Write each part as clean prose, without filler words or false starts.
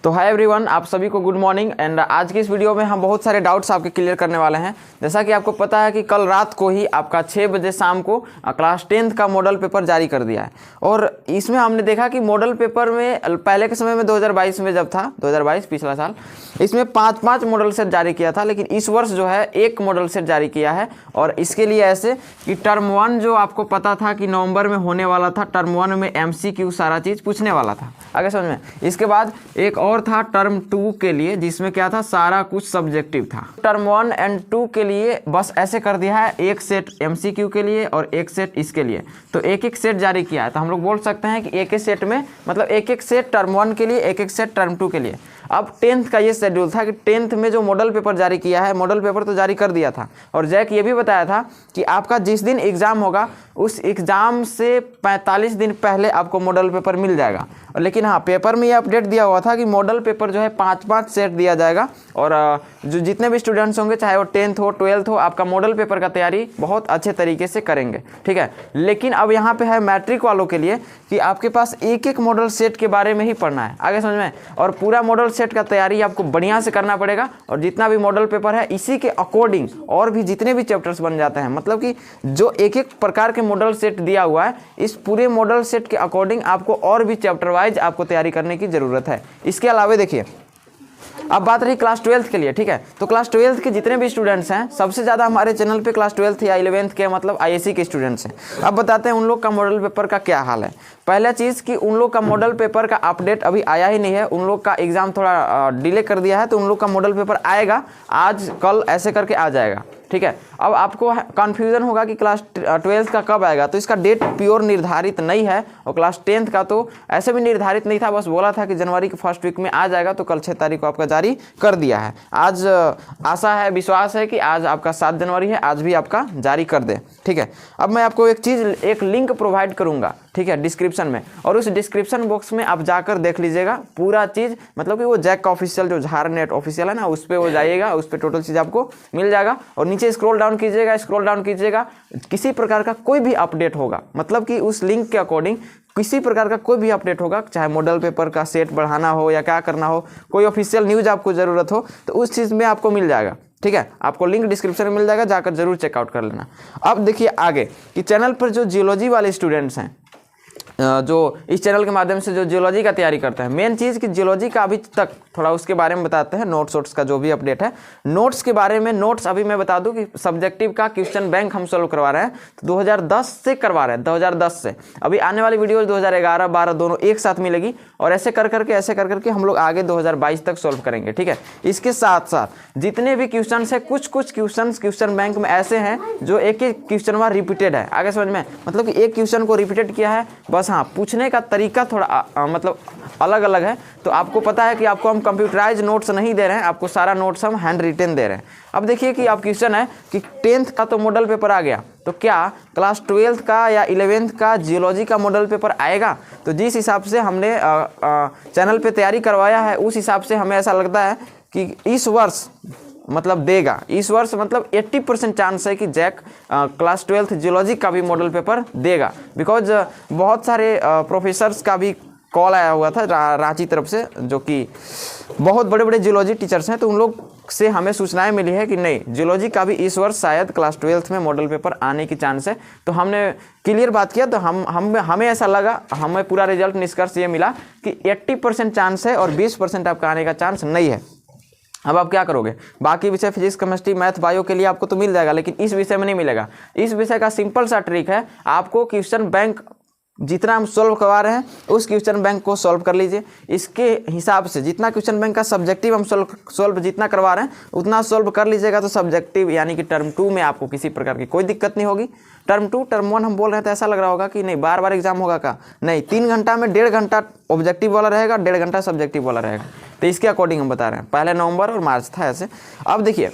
तो hi everyone, आप सभी को गुड मॉर्निंग। एंड आज की इस वीडियो में हम बहुत सारे डाउट्स आपके क्लियर करने वाले हैं। जैसा कि आपको पता है कि कल रात को ही आपका 6 बजे शाम को क्लास 10th का मॉडल पेपर जारी कर दिया है। और इसमें हमने देखा कि मॉडल पेपर में पहले के समय में 2022 में जब था, 2022 पिछला साल, इसमें 5 मॉडल सेट जारी किया था। लेकिन इस वर्ष जो है 1 मॉडल सेट जारी किया है। और इसके लिए ऐसे कि टर्म 1 जो आपको पता था कि नवंबर में होने वाला था, टर्म 1 में MCQ सारा चीज़ पूछने वाला था, आगे समझ में। इसके बाद एक और था टर्म 2 के लिए, जिसमें क्या था, सारा कुछ सब्जेक्टिव था। टर्म 1 एंड 2 के लिए बस ऐसे कर दिया है, एक सेट MCQ के लिए और एक सेट इसके लिए, तो एक सेट जारी किया है। तो हम लोग बोल सकते हैं कि एक सेट में मतलब एक सेट टर्म 1 के लिए, एक सेट टर्म 2 के लिए। अब 10th का ये शेड्यूल था कि 10th में जो मॉडल पेपर जारी किया है, मॉडल पेपर तो जारी कर दिया था। और जैक ये भी बताया था कि आपका जिस दिन एग्ज़ाम होगा उस एग्ज़ाम से 45 दिन पहले आपको मॉडल पेपर मिल जाएगा। लेकिन हाँ, पेपर में ये अपडेट दिया हुआ था कि मॉडल पेपर जो है 5 सेट दिया जाएगा। और जो जितने भी स्टूडेंट्स होंगे, चाहे वो 10th हो 12th हो, आपका मॉडल पेपर का तैयारी बहुत अच्छे तरीके से करेंगे, ठीक है। लेकिन अब यहाँ पे है मैट्रिक वालों के लिए कि आपके पास एक मॉडल सेट के बारे में ही पढ़ना है, आगे समझ में। और पूरा मॉडल सेट का तैयारी आपको बढ़िया से करना पड़ेगा। और जितना भी मॉडल पेपर है इसी के अकॉर्डिंग और भी जितने भी चैप्टर्स बन जाते हैं, मतलब कि जो एक प्रकार के मॉडल सेट दिया हुआ है, इस पूरे मॉडल सेट के अकॉर्डिंग आपको और भी चैप्टर वाइज आपको तैयारी करने की ज़रूरत है। इसके अलावा देखिए, अब बात रही क्लास 12th के लिए, ठीक है। तो क्लास 12th के जितने भी स्टूडेंट्स हैं, सबसे ज़्यादा हमारे चैनल पे क्लास 12th या 11th के मतलब ISC के स्टूडेंट्स हैं। अब बताते हैं उन लोग का मॉडल पेपर का क्या हाल है। पहला चीज़ कि उन लोग का मॉडल पेपर का अपडेट अभी आया ही नहीं है। उन लोग का एग्ज़ाम थोड़ा डिले कर दिया है, तो उन लोग का मॉडल पेपर आएगा आज कल ऐसे करके आ जाएगा, ठीक है। अब आपको कन्फ्यूज़न होगा कि क्लास 12th का कब आएगा, तो इसका डेट प्योर निर्धारित नहीं है। और क्लास 10th का तो ऐसे भी निर्धारित नहीं था, बस बोला था कि जनवरी के फर्स्ट वीक में आ जाएगा। तो कल 6 तारीख को आपका जारी कर दिया है। आज आशा है, विश्वास है कि आज आपका 7 जनवरी है, आज भी आपका जारी कर दे, ठीक है। अब मैं आपको एक लिंक प्रोवाइड करूँगा, ठीक है, डिस्क्रिप्शन में। और उस डिस्क्रिप्शन बॉक्स में आप जाकर देख लीजिएगा पूरा चीज़, मतलब कि वो जैक का ऑफिशियल जो झारनेट ऑफिशियल है ना, उस पर वो जाइएगा, उस पर टोटल चीज़ आपको मिल जाएगा। और नीचे स्क्रॉल डाउन कीजिएगा, किसी प्रकार का कोई भी अपडेट होगा, मतलब कि उस लिंक के अकॉर्डिंग किसी प्रकार का कोई भी अपडेट होगा, चाहे मॉडल पेपर का सेट बढ़ाना हो या क्या करना हो, कोई ऑफिशियल न्यूज़ आपको ज़रूरत हो, तो उस चीज़ में आपको मिल जाएगा, ठीक है। आपको लिंक डिस्क्रिप्शन में मिल जाएगा, जाकर जरूर चेकआउट कर लेना। अब देखिए आगे कि चैनल पर जो जियोलॉजी वाले स्टूडेंट्स हैं, जो इस चैनल के माध्यम से जो जियोलॉजी का तैयारी करते हैं, मेन चीज़ कि जियोलॉजी का अभी तक थोड़ा उसके बारे में बताते हैं। नोट्स का जो भी अपडेट है, नोट्स के बारे में, नोट्स अभी मैं बता दूं कि सब्जेक्टिव का क्वेश्चन बैंक हम सॉल्व करवा रहे हैं, तो 2010 से करवा रहे हैं, 2010 से। अभी आने वाली वीडियो 2011-12 दोनों एक साथ मिलेगी। और ऐसे कर करके हम लोग आगे 2022 तक सॉल्व करेंगे, ठीक है। इसके साथ साथ जितने भी क्वेश्चन है, कुछ क्वेश्चन बैंक में ऐसे हैं जो एक क्वेश्चन वहाँ रिपीटेड है, आगे समझ में, मतलब कि एक क्वेश्चन को रिपीटेड किया है, बस हाँ पूछने का तरीका थोड़ा मतलब अलग अलग है। तो आपको पता है कि आपको हम कंप्यूटराइज नोट्स नहीं दे रहे हैं, आपको सारा नोट्स हम हैंड रिटन दे रहे हैं। अब देखिए कि आप क्वेश्चन है कि 10th का तो मॉडल पेपर आ गया, तो क्या क्लास 12th का या 11th का जियोलॉजी का मॉडल पेपर आएगा? तो जिस हिसाब से हमने चैनल पे तैयारी करवाया है, उस हिसाब से हमें ऐसा लगता है कि इस वर्ष मतलब देगा, इस वर्ष मतलब 80% चांस है कि जैक क्लास 12th जियोलॉजी का भी मॉडल पेपर देगा। बिकॉज बहुत सारे प्रोफेसर्स का भी कॉल आया हुआ था रांची तरफ से, जो कि बहुत बड़े बड़े जियोलॉजी टीचर्स हैं, तो उन लोग से हमें सूचनाएं मिली है कि नहीं, जियोलॉजी का भी इस वर्ष शायद क्लास 12th में मॉडल पेपर आने की चांस है। तो हमने क्लियर बात किया, तो हमें ऐसा लगा, हमें पूरा रिजल्ट निष्कर्ष ये मिला कि 80% चांस है और 20% आपका आने का चांस नहीं है। अब आप क्या करोगे, बाकी विषय फिजिक्स, केमिस्ट्री, मैथ, बायो के लिए आपको तो मिल जाएगा, लेकिन इस विषय में नहीं मिलेगा। इस विषय का सिंपल सा ट्रिक है, आपको क्वेश्चन बैंक जितना हम सॉल्व करवा रहे हैं उस क्वेश्चन बैंक को सॉल्व कर लीजिए। इसके हिसाब से जितना क्वेश्चन बैंक का सब्जेक्टिव हम सॉल्व जितना करवा रहे हैं उतना सॉल्व कर लीजिएगा, तो सब्जेक्टिव यानी कि टर्म 2 में आपको किसी प्रकार की कोई दिक्कत नहीं होगी। टर्म 2 टर्म 1 हम बोल रहे हैं, तो ऐसा लग रहा होगा कि नहीं बार बार एग्जाम होगा का, नहीं, 3 घंटा में 1.5 घंटा ऑब्जेक्टिव वाला रहेगा, 1.5 घंटा सब्जेक्टिव वाला रहेगा। तो इसके अकॉर्डिंग हम बता रहे हैं, पहले नवंबर और मार्च था ऐसे। अब देखिए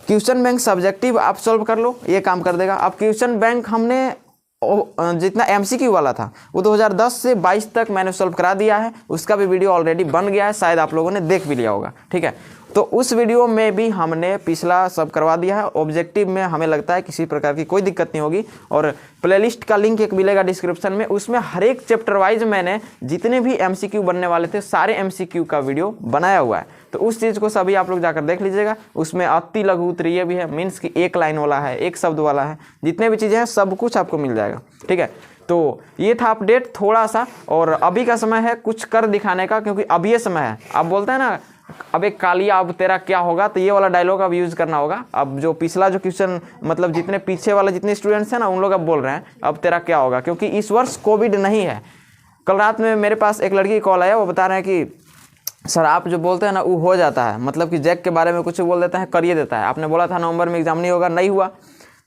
क्वेश्चन बैंक सब्जेक्टिव आप सॉल्व कर लो, ये काम कर देगा। अब क्वेश्चन बैंक हमने जितना MCQ वाला था वो 2010 से 22 तक मैंने सॉल्व करा दिया है, उसका भी वीडियो ऑलरेडी बन गया है, शायद आप लोगों ने देख भी लिया होगा, ठीक है। तो उस वीडियो में भी हमने पिछला सब करवा दिया है। ऑब्जेक्टिव में हमें लगता है किसी प्रकार की कोई दिक्कत नहीं होगी, और प्लेलिस्ट का लिंक एक मिलेगा डिस्क्रिप्शन में, उसमें हर एक चैप्टर वाइज मैंने जितने भी MCQ बनने वाले थे सारे MCQ का वीडियो बनाया हुआ है। तो उस चीज़ को सभी आप लोग जाकर देख लीजिएगा। उसमें अति लघु उत्तरीय भी है, मीन्स कि एक लाइन वाला है, एक शब्द वाला है, जितने भी चीज़ें हैं सब कुछ आपको मिल जाएगा। ठीक है, तो ये था अपडेट थोड़ा सा। और अभी का समय है कुछ कर दिखाने का, क्योंकि अब ये समय है। आप बोलते हैं ना, अब एक कालिया अब तेरा क्या होगा, तो ये वाला डायलॉग अब यूज़ करना होगा। अब जो पिछला जो क्वेश्चन, मतलब जितने पीछे वाले जितने स्टूडेंट्स हैं ना, उन लोग अब बोल रहे हैं अब तेरा क्या होगा, क्योंकि इस वर्ष कोविड नहीं है। कल रात में मेरे पास एक लड़की कॉल आया, वो बता रहे हैं कि सर आप जो बोलते हैं ना वो हो जाता है, मतलब कि जैक के बारे में कुछ बोल देता है, करिए देता है। आपने बोला था नवंबर में एग्जाम नहीं होगा, नहीं हुआ।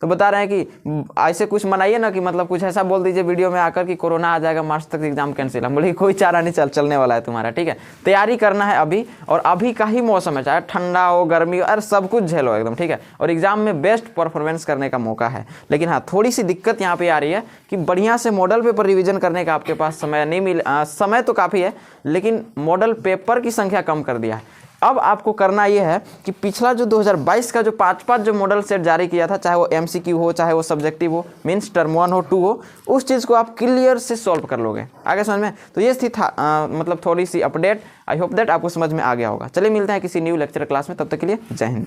तो बता रहे हैं कि ऐसे कुछ मनाइए ना, कि मतलब कुछ ऐसा बोल दीजिए वीडियो में आकर कि कोरोना आ जाएगा, मार्च तक एग्जाम कैंसिल है। बोले कोई चारा नहीं चलने वाला है तुम्हारा। ठीक है, तैयारी करना है अभी, और अभी का ही मौसम है, चाहे ठंडा हो गर्मी हो, अरे सब कुछ झेलो एकदम। ठीक है, और एग्जाम में बेस्ट परफॉर्मेंस करने का मौका है। लेकिन हाँ, थोड़ी सी दिक्कत यहाँ पे आ रही है कि बढ़िया से मॉडल पेपर रिविजन करने का आपके पास समय नहीं मिल, समय तो काफ़ी है, लेकिन मॉडल पेपर की संख्या कम कर दिया है। अब आपको करना ये है कि पिछला जो 2022 का जो 5-5 जो मॉडल सेट जारी किया था, चाहे वो MCQ हो, चाहे वो सब्जेक्टिव हो, मीन्स टर्म 1 हो, 2 हो, उस चीज़ को आप क्लियर से सॉल्व कर लोगे। आगे समझ में? तो ये थी मतलब थोड़ी सी अपडेट। आई होप दैट आपको समझ में आ गया होगा। चलिए मिलते हैं किसी न्यू लेक्चर क्लास में, तब तक के लिए जय हिंद।